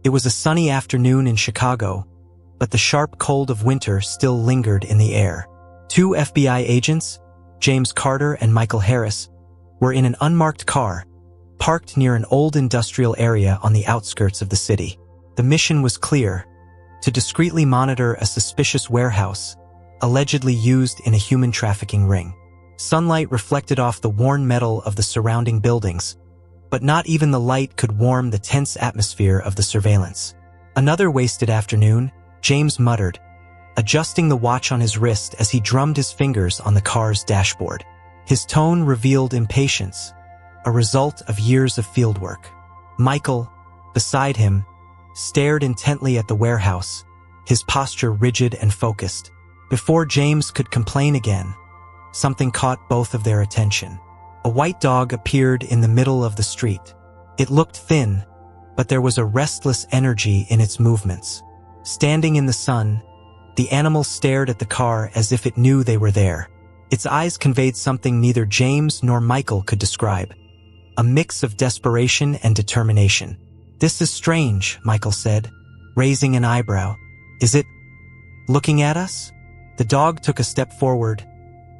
It was a sunny afternoon in Chicago, but the sharp cold of winter still lingered in the air. Two FBI agents, James Carter and Michael Harris, were in an unmarked car, parked near an old industrial area on the outskirts of the city. The mission was clear: to discreetly monitor a suspicious warehouse, allegedly used in a human trafficking ring. Sunlight reflected off the worn metal of the surrounding buildings, but not even the light could warm the tense atmosphere of the surveillance. Another wasted afternoon, James muttered, adjusting the watch on his wrist as he drummed his fingers on the car's dashboard. His tone revealed impatience, a result of years of fieldwork. Michael, beside him, stared intently at the warehouse, his posture rigid and focused. Before James could complain again, something caught both of their attention. A white dog appeared in the middle of the street. It looked thin, but there was a restless energy in its movements. Standing in the sun, the animal stared at the car as if it knew they were there. Its eyes conveyed something neither James nor Michael could describe, a mix of desperation and determination. "This is strange," Michael said, raising an eyebrow. "Is it looking at us?" The dog took a step forward,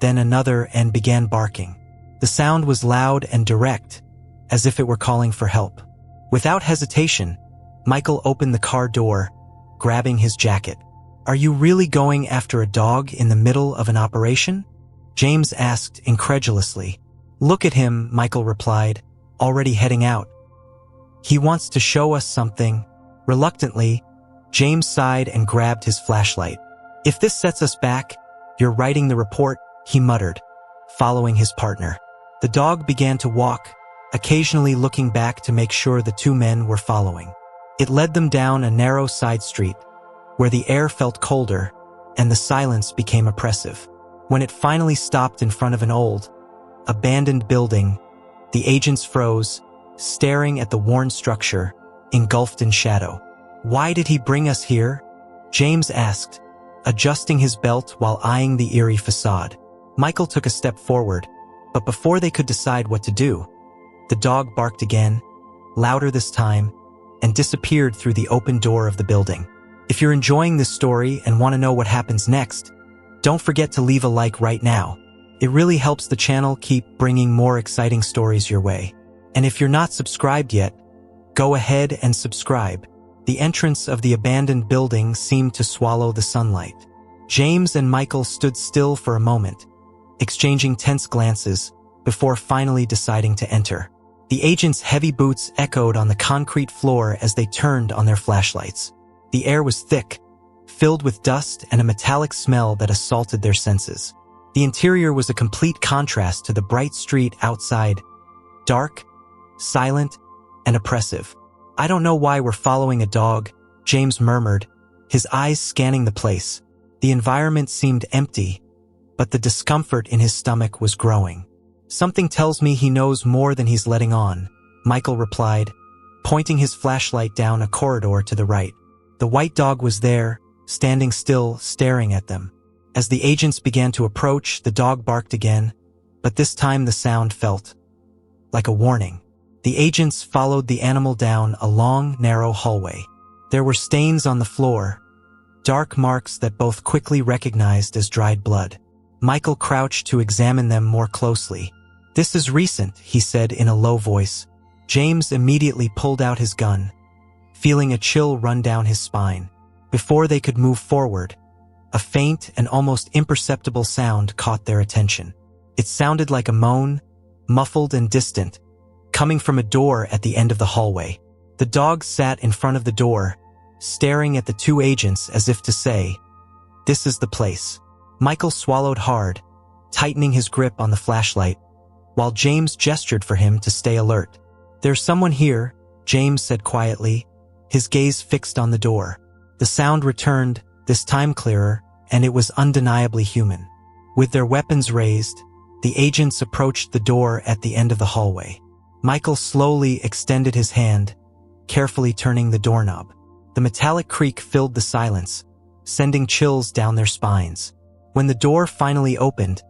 then another, and began barking. The sound was loud and direct, as if it were calling for help. Without hesitation, Michael opened the car door, grabbing his jacket. "Are you really going after a dog in the middle of an operation?" James asked incredulously. "Look at him," Michael replied, already heading out. "He wants to show us something." Reluctantly, James sighed and grabbed his flashlight. "If this sets us back, you're writing the report," he muttered, following his partner. The dog began to walk, occasionally looking back to make sure the two men were following. It led them down a narrow side street, where the air felt colder and the silence became oppressive. When it finally stopped in front of an old, abandoned building, the agents froze, staring at the worn structure, engulfed in shadow. "Why did he bring us here?" James asked, adjusting his belt while eyeing the eerie facade. Michael took a step forward, but before they could decide what to do, the dog barked again, louder this time, and disappeared through the open door of the building. If you're enjoying this story and want to know what happens next, don't forget to leave a like right now. It really helps the channel keep bringing more exciting stories your way. And if you're not subscribed yet, go ahead and subscribe. The entrance of the abandoned building seemed to swallow the sunlight. James and Michael stood still for a moment, exchanging tense glances, before finally deciding to enter. The agents' heavy boots echoed on the concrete floor as they turned on their flashlights. The air was thick, filled with dust and a metallic smell that assaulted their senses. The interior was a complete contrast to the bright street outside, dark, silent, and oppressive. "I don't know why we're following a dog," James murmured, his eyes scanning the place. The environment seemed empty, but the discomfort in his stomach was growing. "Something tells me he knows more than he's letting on," Michael replied, pointing his flashlight down a corridor to the right. The white dog was there, standing still, staring at them. As the agents began to approach, the dog barked again, but this time the sound felt like a warning. The agents followed the animal down a long, narrow hallway. There were stains on the floor, dark marks that both quickly recognized as dried blood. Michael crouched to examine them more closely. "This is recent," he said in a low voice. James immediately pulled out his gun, feeling a chill run down his spine. Before they could move forward, a faint and almost imperceptible sound caught their attention. It sounded like a moan, muffled and distant, coming from a door at the end of the hallway. The dog sat in front of the door, staring at the two agents as if to say, "This is the place." Michael swallowed hard, tightening his grip on the flashlight, while James gestured for him to stay alert. "There's someone here," James said quietly, his gaze fixed on the door. The sound returned, this time clearer, and it was undeniably human. With their weapons raised, the agents approached the door at the end of the hallway. Michael slowly extended his hand, carefully turning the doorknob. The metallic creak filled the silence, sending chills down their spines. When the door finally opened,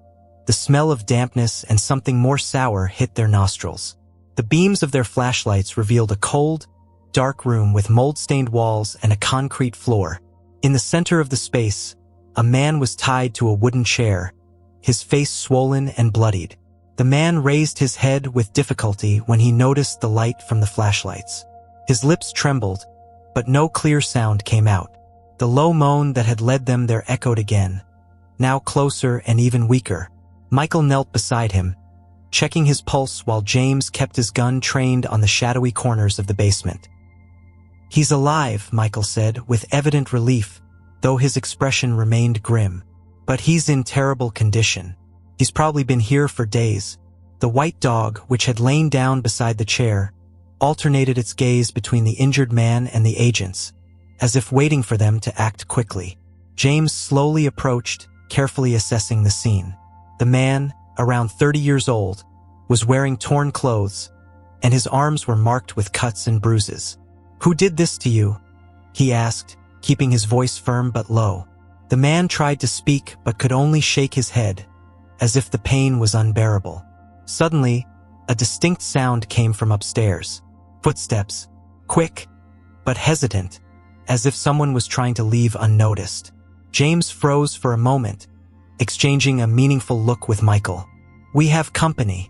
the smell of dampness and something more sour hit their nostrils. The beams of their flashlights revealed a cold, dark room with mold-stained walls and a concrete floor. In the center of the space, a man was tied to a wooden chair, his face swollen and bloodied. The man raised his head with difficulty when he noticed the light from the flashlights. His lips trembled, but no clear sound came out. The low moan that had led them there echoed again, now closer and even weaker. Michael knelt beside him, checking his pulse while James kept his gun trained on the shadowy corners of the basement. "He's alive," Michael said, with evident relief, though his expression remained grim. "But he's in terrible condition. He's probably been here for days." The white dog, which had lain down beside the chair, alternated its gaze between the injured man and the agents, as if waiting for them to act quickly. James slowly approached, carefully assessing the scene. The man, around 30 years old, was wearing torn clothes, and his arms were marked with cuts and bruises. "Who did this to you?" he asked, keeping his voice firm but low. The man tried to speak but could only shake his head, as if the pain was unbearable. Suddenly, a distinct sound came from upstairs. Footsteps, quick, but hesitant, as if someone was trying to leave unnoticed. James froze for a moment, exchanging a meaningful look with Michael. "We have company,"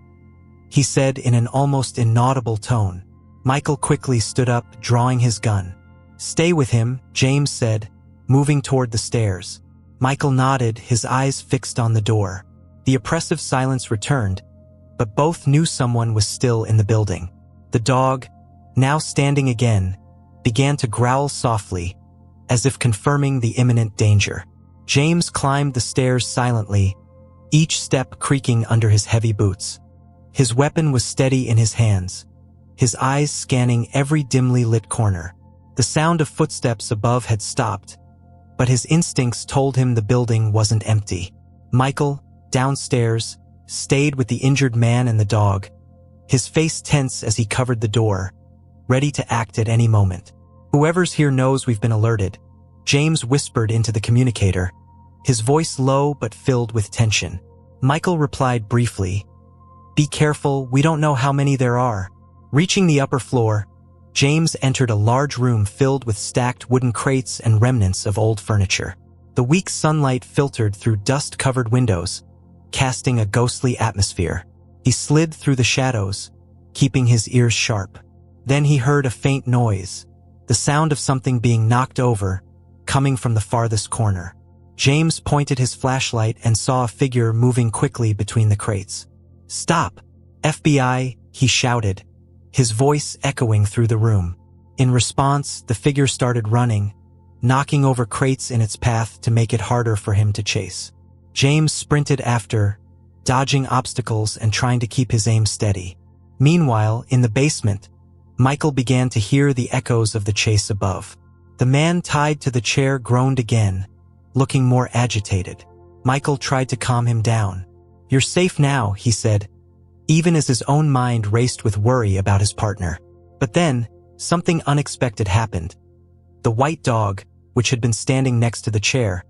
he said in an almost inaudible tone. Michael quickly stood up, drawing his gun. "Stay with him," James said, moving toward the stairs. Michael nodded, his eyes fixed on the door. The oppressive silence returned, but both knew someone was still in the building. The dog, now standing again, began to growl softly, as if confirming the imminent danger. James climbed the stairs silently, each step creaking under his heavy boots. His weapon was steady in his hands, his eyes scanning every dimly lit corner. The sound of footsteps above had stopped, but his instincts told him the building wasn't empty. Michael, downstairs, stayed with the injured man and the dog, his face tense as he covered the door, ready to act at any moment. "Whoever's here knows we've been alerted," James whispered into the communicator, his voice low but filled with tension. Michael replied briefly, "Be careful, we don't know how many there are." Reaching the upper floor, James entered a large room filled with stacked wooden crates and remnants of old furniture. The weak sunlight filtered through dust-covered windows, casting a ghostly atmosphere. He slid through the shadows, keeping his ears sharp. Then he heard a faint noise, the sound of something being knocked over, coming from the farthest corner. James pointed his flashlight and saw a figure moving quickly between the crates. "Stop! FBI!" he shouted, his voice echoing through the room. In response, the figure started running, knocking over crates in its path to make it harder for him to chase. James sprinted after, dodging obstacles and trying to keep his aim steady. Meanwhile, in the basement, Michael began to hear the echoes of the chase above. The man tied to the chair groaned again, looking more agitated. Michael tried to calm him down. "You're safe now," he said, even as his own mind raced with worry about his partner. But then, something unexpected happened. The white dog, which had been standing next to the chair,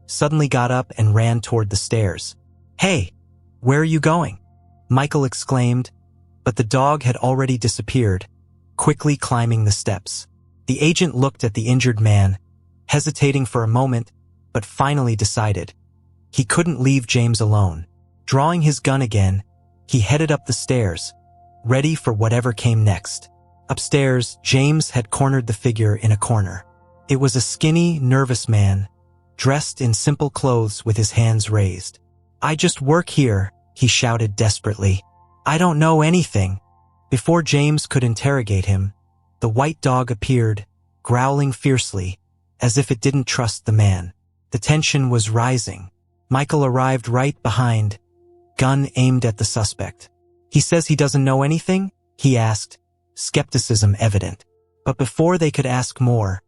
suddenly got up and ran toward the stairs. "Hey, where are you going?" Michael exclaimed, but the dog had already disappeared, quickly climbing the steps. The agent looked at the injured man, hesitating for a moment, but finally decided. He couldn't leave James alone. Drawing his gun again, he headed up the stairs, ready for whatever came next. Upstairs, James had cornered the figure in a corner. It was a skinny, nervous man, dressed in simple clothes with his hands raised. "I just work here," he shouted desperately. "I don't know anything." Before James could interrogate him, the white dog appeared, growling fiercely, as if it didn't trust the man. The tension was rising. Michael arrived right behind, gun aimed at the suspect. "He says he doesn't know anything?" he asked, skepticism evident. But before they could ask more,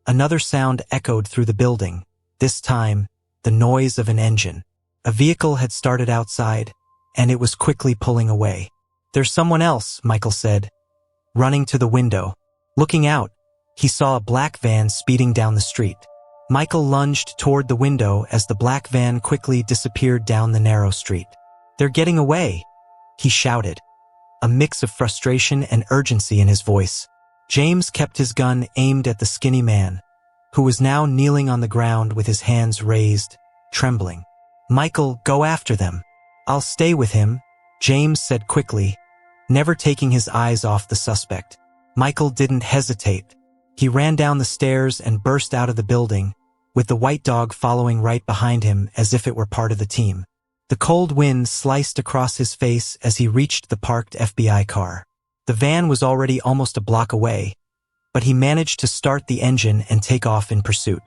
another sound echoed through the building, this time, the noise of an engine. A vehicle had started outside, and it was quickly pulling away. "There's someone else," Michael said, running to the window. Looking out, he saw a black van speeding down the street. Michael lunged toward the window as the black van quickly disappeared down the narrow street. "They're getting away," he shouted, a mix of frustration and urgency in his voice. James kept his gun aimed at the skinny man, who was now kneeling on the ground with his hands raised, trembling. "Michael, go after them. I'll stay with him," James said quickly, never taking his eyes off the suspect. Michael didn't hesitate. He ran down the stairs and burst out of the building, with the white dog following right behind him as if it were part of the team. The cold wind sliced across his face as he reached the parked FBI car. The van was already almost a block away, but he managed to start the engine and take off in pursuit.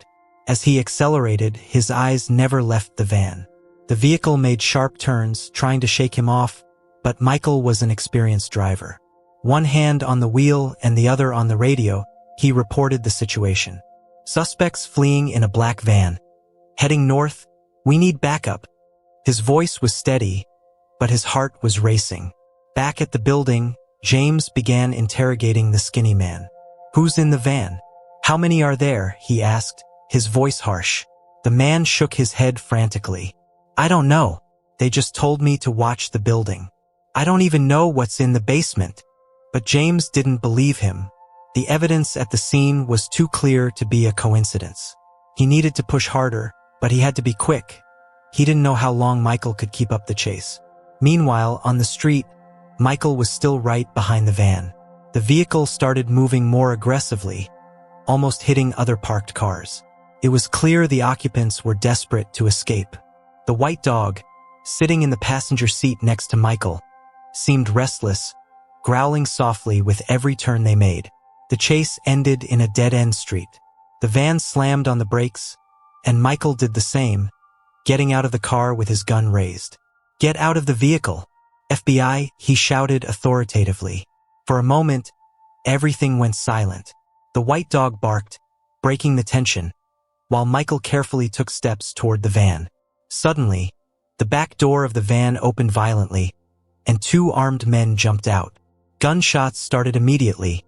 As he accelerated, his eyes never left the van. The vehicle made sharp turns, trying to shake him off, but Michael was an experienced driver. One hand on the wheel and the other on the radio, he reported the situation. "Suspects fleeing in a black van. Heading north. We need backup." His voice was steady, but his heart was racing. Back at the building, James began interrogating the skinny man. "Who's in the van? How many are there?" he asked, his voice harsh. The man shook his head frantically. "I don't know. They just told me to watch the building. I don't even know what's in the basement." But James didn't believe him. The evidence at the scene was too clear to be a coincidence. He needed to push harder, but he had to be quick. He didn't know how long Michael could keep up the chase. Meanwhile, on the street, Michael was still right behind the van. The vehicle started moving more aggressively, almost hitting other parked cars. It was clear the occupants were desperate to escape. The white dog, sitting in the passenger seat next to Michael, seemed restless, growling softly with every turn they made. The chase ended in a dead-end street. The van slammed on the brakes, and Michael did the same, getting out of the car with his gun raised. "Get out of the vehicle. FBI," he shouted authoritatively. For a moment, everything went silent. The white dog barked, breaking the tension, while Michael carefully took steps toward the van. Suddenly, the back door of the van opened violently, and two armed men jumped out. Gunshots started immediately,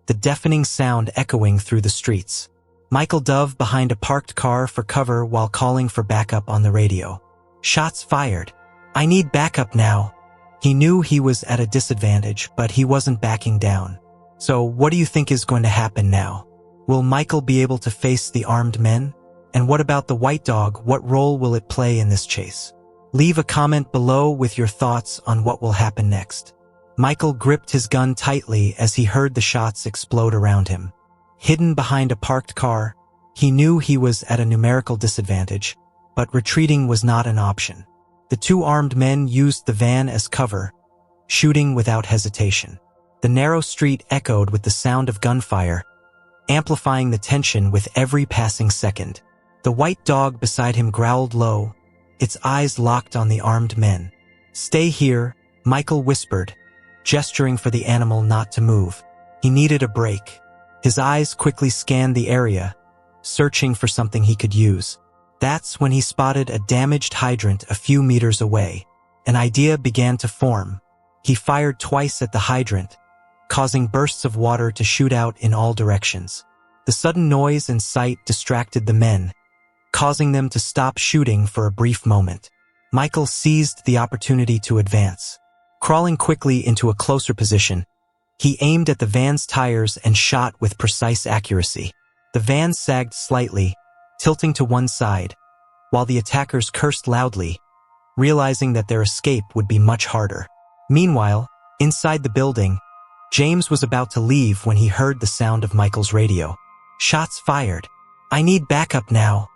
the deafening sound echoing through the streets. Michael dove behind a parked car for cover while calling for backup on the radio. Shots fired. "I need backup now." He knew he was at a disadvantage, but he wasn't backing down. "So what do you think is going to happen now? Will Michael be able to face the armed men? And what about the white dog? What role will it play in this chase?" Leave a comment below with your thoughts on what will happen next. Michael gripped his gun tightly as he heard the shots explode around him. Hidden behind a parked car, he knew he was at a numerical disadvantage, but retreating was not an option. The two armed men used the van as cover, shooting without hesitation. The narrow street echoed with the sound of gunfire, amplifying the tension with every passing second. The white dog beside him growled low, its eyes locked on the armed men. "Stay here," Michael whispered, gesturing for the animal not to move. He needed a break. His eyes quickly scanned the area, searching for something he could use. That's when he spotted a damaged hydrant a few meters away. An idea began to form. He fired twice at the hydrant, causing bursts of water to shoot out in all directions. The sudden noise and sight distracted the men, causing them to stop shooting for a brief moment. Michael seized the opportunity to advance. Crawling quickly into a closer position, he aimed at the van's tires and shot with precise accuracy. The van sagged slightly, tilting to one side, while the attackers cursed loudly, realizing that their escape would be much harder. Meanwhile, inside the building, James was about to leave when he heard the sound of Michael's radio. "Shots fired. I need backup now."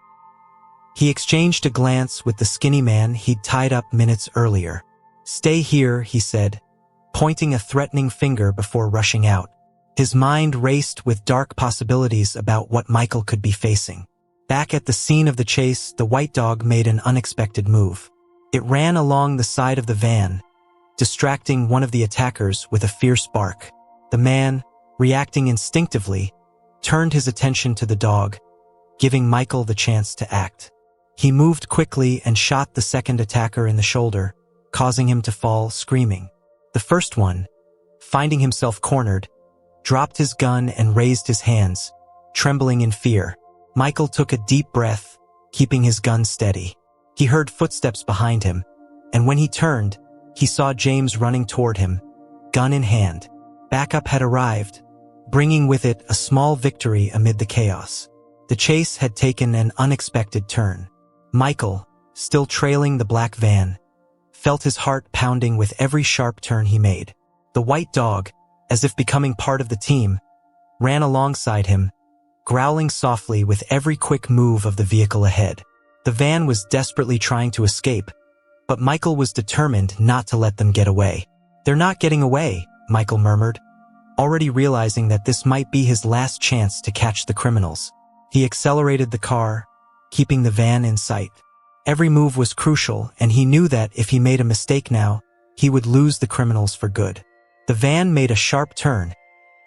He exchanged a glance with the skinny man he'd tied up minutes earlier. "Stay here," he said, pointing a threatening finger before rushing out. His mind raced with dark possibilities about what Michael could be facing. Back at the scene of the chase, the white dog made an unexpected move. It ran along the side of the van, distracting one of the attackers with a fierce bark. The man, reacting instinctively, turned his attention to the dog, giving Michael the chance to act. He moved quickly and shot the second attacker in the shoulder, causing him to fall screaming. The first one, finding himself cornered, dropped his gun and raised his hands, trembling in fear. Michael took a deep breath, keeping his gun steady. He heard footsteps behind him, and when he turned, he saw James running toward him, gun in hand. Backup had arrived. bringing with it a small victory amid the chaos. The chase had taken an unexpected turn. Michael, still trailing the black van, felt his heart pounding with every sharp turn he made. The white dog, as if becoming part of the team, ran alongside him, growling softly with every quick move of the vehicle ahead. The van was desperately trying to escape, but Michael was determined not to let them get away. "They're not getting away," Michael murmured, already realizing that this might be his last chance to catch the criminals. He accelerated the car, keeping the van in sight. Every move was crucial, and he knew that if he made a mistake now, he would lose the criminals for good. The van made a sharp turn,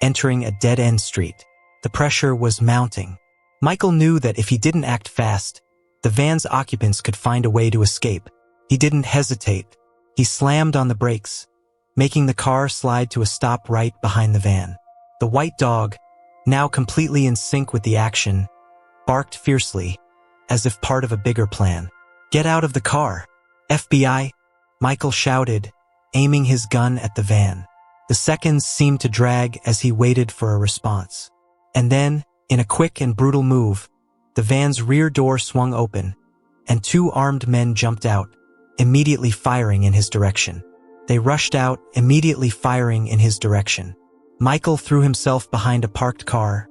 entering a dead-end street. The pressure was mounting. Michael knew that if he didn't act fast, the van's occupants could find a way to escape. He didn't hesitate. He slammed on the brakes, making the car slide to a stop right behind the van. The white dog, now completely in sync with the action, barked fiercely, as if part of a bigger plan. "Get out of the car! FBI!" Michael shouted, aiming his gun at the van. The seconds seemed to drag as he waited for a response. And then, in a quick and brutal move, the van's rear door swung open, and two armed men jumped out, immediately firing in his direction. They rushed out, immediately firing in his direction. Michael threw himself behind a parked car,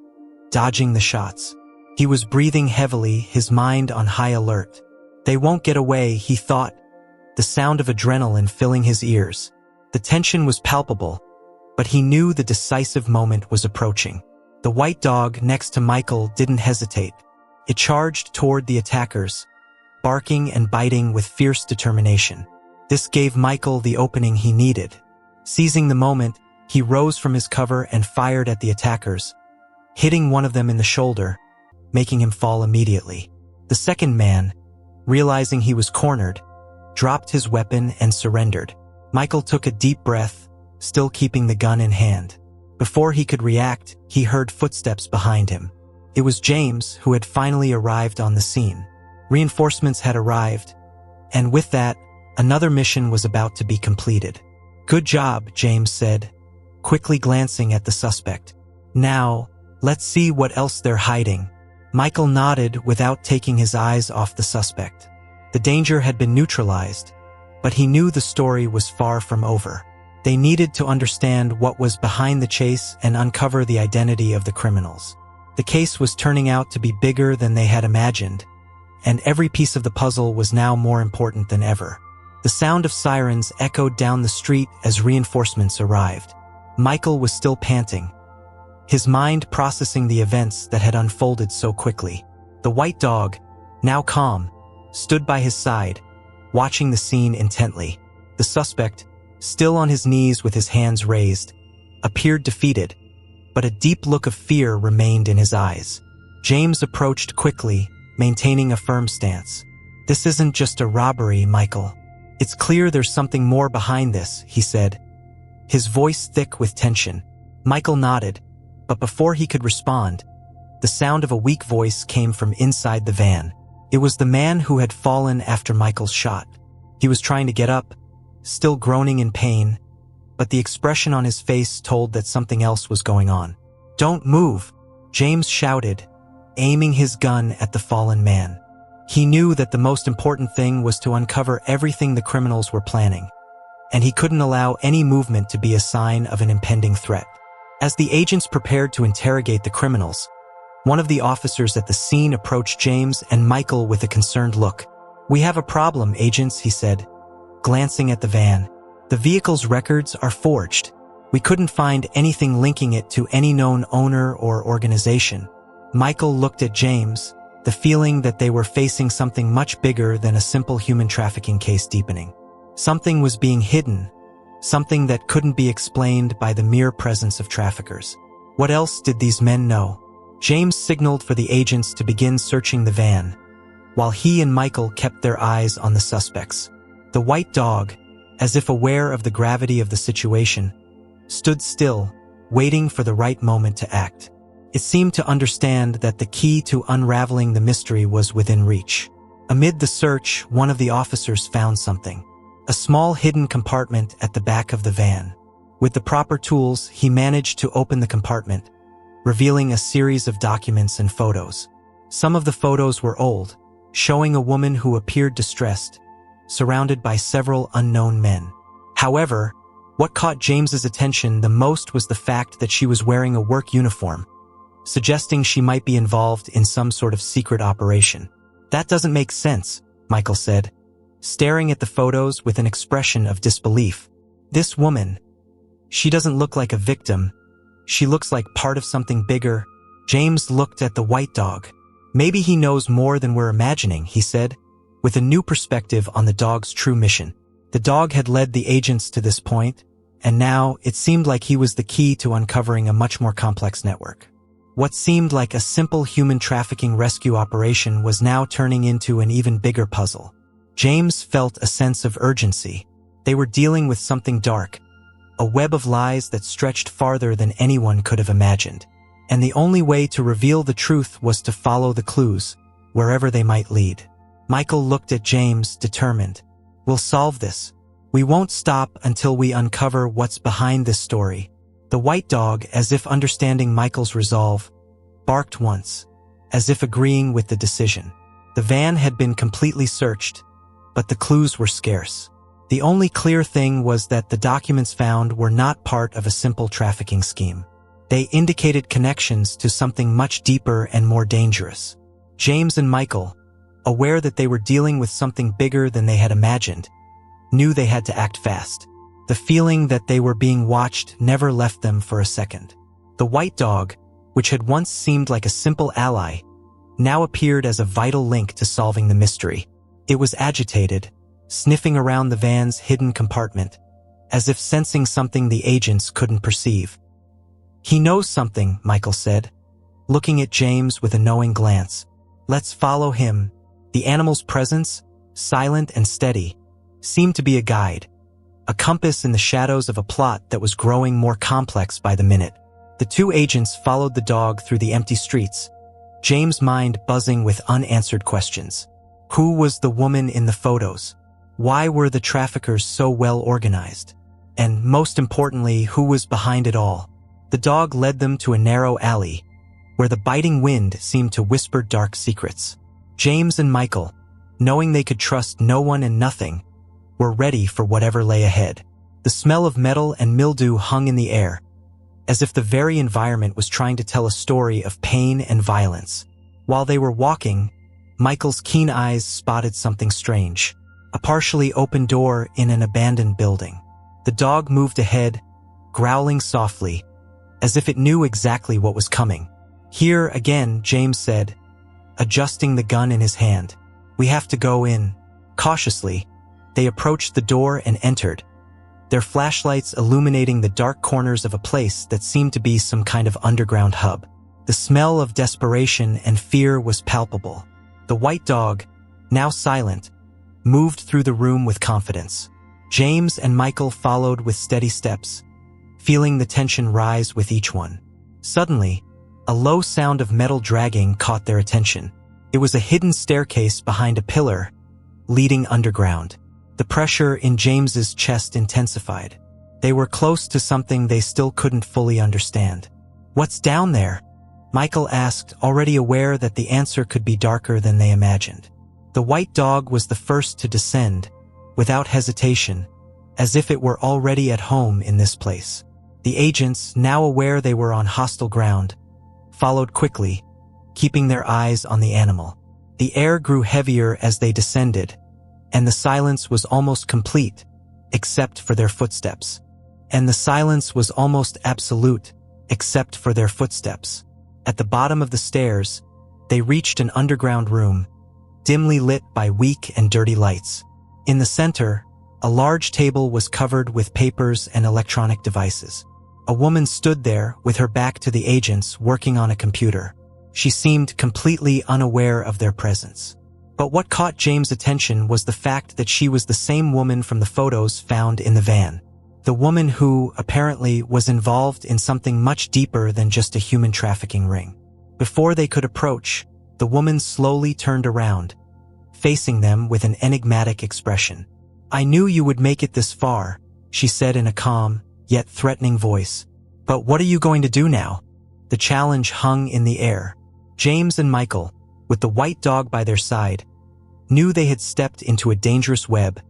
dodging the shots. He was breathing heavily, his mind on high alert. "They won't get away," he thought, the sound of adrenaline filling his ears. The tension was palpable, but he knew the decisive moment was approaching. The white dog next to Michael didn't hesitate. It charged toward the attackers, barking and biting with fierce determination. This gave Michael the opening he needed. Seizing the moment, he rose from his cover and fired at the attackers, hitting one of them in the shoulder, making him fall immediately. The second man, realizing he was cornered, dropped his weapon and surrendered. Michael took a deep breath, still keeping the gun in hand. Before he could react, he heard footsteps behind him. It was James, who had finally arrived on the scene. Reinforcements had arrived, and with that, another mission was about to be completed. "Good job," James said, quickly glancing at the suspect. "Now, let's see what else they're hiding." Michael nodded without taking his eyes off the suspect. The danger had been neutralized, but he knew the story was far from over. They needed to understand what was behind the chase and uncover the identity of the criminals. The case was turning out to be bigger than they had imagined, and every piece of the puzzle was now more important than ever. The sound of sirens echoed down the street as reinforcements arrived. Michael was still panting, his mind processing the events that had unfolded so quickly. The white dog, now calm, stood by his side, watching the scene intently. The suspect, still on his knees with his hands raised, appeared defeated, but a deep look of fear remained in his eyes. James approached quickly, maintaining a firm stance. "This isn't just a robbery, Michael. It's clear there's something more behind this," he said, his voice thick with tension. Michael nodded, but before he could respond, the sound of a weak voice came from inside the van. It was the man who had fallen after Michael's shot. He was trying to get up, still groaning in pain, but the expression on his face told that something else was going on. "Don't move," James shouted, aiming his gun at the fallen man. He knew that the most important thing was to uncover everything the criminals were planning, and he couldn't allow any movement to be a sign of an impending threat. As the agents prepared to interrogate the criminals, one of the officers at the scene approached James and Michael with a concerned look. "We have a problem, agents," he said, glancing at the van. "The vehicle's records are forged. We couldn't find anything linking it to any known owner or organization." Michael looked at James, the feeling that they were facing something much bigger than a simple human trafficking case deepening. Something was being hidden, something that couldn't be explained by the mere presence of traffickers. What else did these men know? James signaled for the agents to begin searching the van, while he and Michael kept their eyes on the suspects. The white dog, as if aware of the gravity of the situation, stood still, waiting for the right moment to act. It seemed to understand that the key to unraveling the mystery was within reach. Amid the search, one of the officers found something. A small hidden compartment at the back of the van. With the proper tools, he managed to open the compartment, revealing a series of documents and photos. Some of the photos were old, showing a woman who appeared distressed, surrounded by several unknown men. However, what caught James's attention the most was the fact that she was wearing a work uniform, suggesting she might be involved in some sort of secret operation. "That doesn't make sense," Michael said, staring at the photos with an expression of disbelief. "This woman, she doesn't look like a victim. She looks like part of something bigger." James looked at the white dog. "Maybe he knows more than we're imagining," he said, with a new perspective on the dog's true mission. The dog had led the agents to this point, and now it seemed like he was the key to uncovering a much more complex network. What seemed like a simple human trafficking rescue operation was now turning into an even bigger puzzle. James felt a sense of urgency. They were dealing with something dark, a web of lies that stretched farther than anyone could have imagined. And the only way to reveal the truth was to follow the clues, wherever they might lead. Michael looked at James, determined. "We'll solve this. We won't stop until we uncover what's behind this story." The white dog, as if understanding Michael's resolve, barked once, as if agreeing with the decision. The van had been completely searched, but the clues were scarce. The only clear thing was that the documents found were not part of a simple trafficking scheme. They indicated connections to something much deeper and more dangerous. James and Michael, aware that they were dealing with something bigger than they had imagined, knew they had to act fast. The feeling that they were being watched never left them for a second. The white dog, which had once seemed like a simple ally, now appeared as a vital link to solving the mystery. It was agitated, sniffing around the van's hidden compartment, as if sensing something the agents couldn't perceive. "He knows something," Michael said, looking at James with a knowing glance. "Let's follow him." The animal's presence, silent and steady, seemed to be a guide, a compass in the shadows of a plot that was growing more complex by the minute. The two agents followed the dog through the empty streets, James' mind buzzing with unanswered questions. Who was the woman in the photos? Why were the traffickers so well organized? And most importantly, who was behind it all? The dog led them to a narrow alley, where the biting wind seemed to whisper dark secrets. James and Michael, knowing they could trust no one and nothing, were ready for whatever lay ahead. The smell of metal and mildew hung in the air, as if the very environment was trying to tell a story of pain and violence. While they were walking, Michael's keen eyes spotted something strange. A partially open door in an abandoned building. The dog moved ahead, growling softly, as if it knew exactly what was coming. "Here again," James said, adjusting the gun in his hand. "We have to go in." Cautiously, they approached the door and entered, their flashlights illuminating the dark corners of a place that seemed to be some kind of underground hub. The smell of desperation and fear was palpable. The white dog, now silent, moved through the room with confidence. James and Michael followed with steady steps, feeling the tension rise with each one. Suddenly, a low sound of metal dragging caught their attention. It was a hidden staircase behind a pillar, leading underground. The pressure in James's chest intensified. They were close to something they still couldn't fully understand. "What's down there?" Michael asked, already aware that the answer could be darker than they imagined. The white dog was the first to descend, without hesitation, as if it were already at home in this place. The agents, now aware they were on hostile ground, followed quickly, keeping their eyes on the animal. The air grew heavier as they descended, and the silence was almost complete, except for their footsteps. And the silence was almost absolute, except for their footsteps. At the bottom of the stairs, they reached an underground room, dimly lit by weak and dirty lights. In the center, a large table was covered with papers and electronic devices. A woman stood there with her back to the agents, working on a computer. She seemed completely unaware of their presence. But what caught James' attention was the fact that she was the same woman from the photos found in the van. The woman who, apparently, was involved in something much deeper than just a human trafficking ring. Before they could approach, the woman slowly turned around, facing them with an enigmatic expression. "I knew you would make it this far," she said in a calm, yet threatening voice. "But what are you going to do now?" The challenge hung in the air. James and Michael, with the white dog by their side, knew they had stepped into a dangerous web,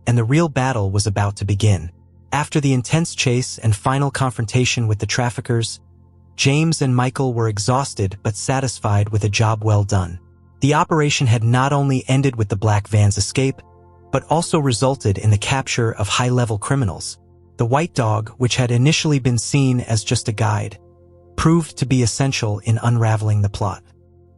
and the real battle was about to begin. After the intense chase and final confrontation with the traffickers, James and Michael were exhausted but satisfied with a job well done. The operation had not only ended with the black van's escape, but also resulted in the capture of high-level criminals. The white dog, which had initially been seen as just a guide, proved to be essential in unraveling the plot.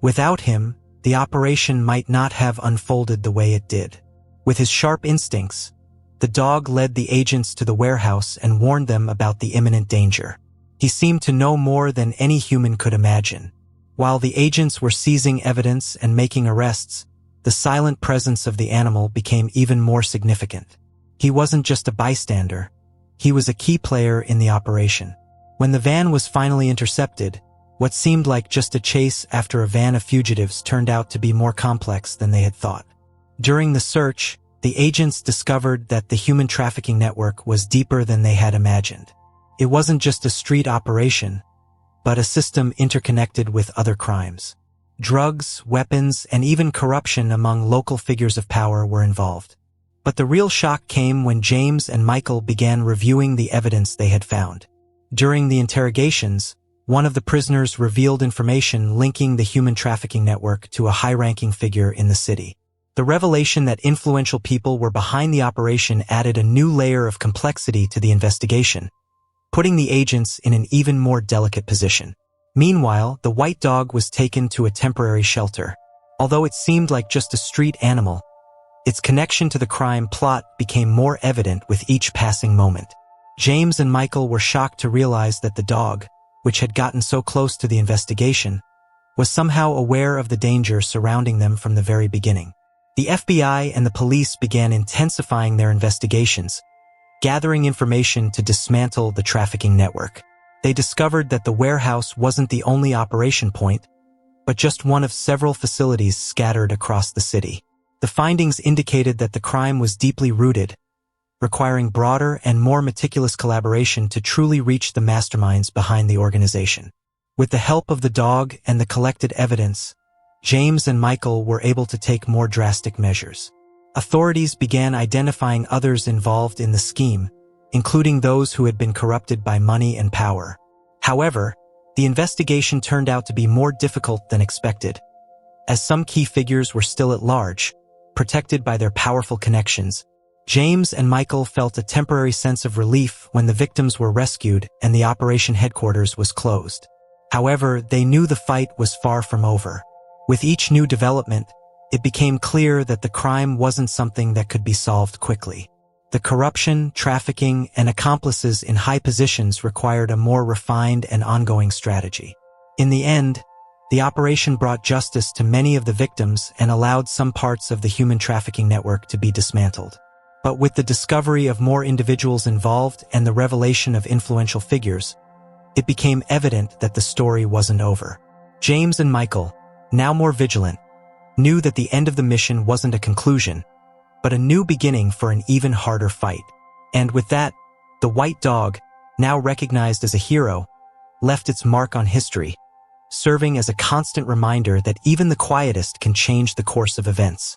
Without him, the operation might not have unfolded the way it did. With his sharp instincts, the dog led the agents to the warehouse and warned them about the imminent danger. He seemed to know more than any human could imagine. While the agents were seizing evidence and making arrests, the silent presence of the animal became even more significant. He wasn't just a bystander. He was a key player in the operation. When the van was finally intercepted, what seemed like just a chase after a van of fugitives turned out to be more complex than they had thought. During the search, the agents discovered that the human trafficking network was deeper than they had imagined. It wasn't just a street operation, but a system interconnected with other crimes. Drugs, weapons, and even corruption among local figures of power were involved. But the real shock came when James and Michael began reviewing the evidence they had found. During the interrogations, one of the prisoners revealed information linking the human trafficking network to a high-ranking figure in the city. The revelation that influential people were behind the operation added a new layer of complexity to the investigation, putting the agents in an even more delicate position. Meanwhile, the white dog was taken to a temporary shelter. Although it seemed like just a street animal, its connection to the crime plot became more evident with each passing moment. James and Michael were shocked to realize that the dog, which had gotten so close to the investigation, was somehow aware of the danger surrounding them from the very beginning. The FBI and the police began intensifying their investigations, gathering information to dismantle the trafficking network. They discovered that the warehouse wasn't the only operation point, but just one of several facilities scattered across the city. The findings indicated that the crime was deeply rooted, requiring broader and more meticulous collaboration to truly reach the masterminds behind the organization. With the help of the dog and the collected evidence, James and Michael were able to take more drastic measures. Authorities began identifying others involved in the scheme, including those who had been corrupted by money and power. However, the investigation turned out to be more difficult than expected, as some key figures were still at large, protected by their powerful connections. James and Michael felt a temporary sense of relief when the victims were rescued and the operation headquarters was closed. However, they knew the fight was far from over. With each new development, it became clear that the crime wasn't something that could be solved quickly. The corruption, trafficking, and accomplices in high positions required a more refined and ongoing strategy. In the end, the operation brought justice to many of the victims and allowed some parts of the human trafficking network to be dismantled. But with the discovery of more individuals involved and the revelation of influential figures, it became evident that the story wasn't over. James and Michael, now more vigilant, knew that the end of the mission wasn't a conclusion, but a new beginning for an even harder fight. And with that, the white dog, now recognized as a hero, left its mark on history, serving as a constant reminder that even the quietest can change the course of events.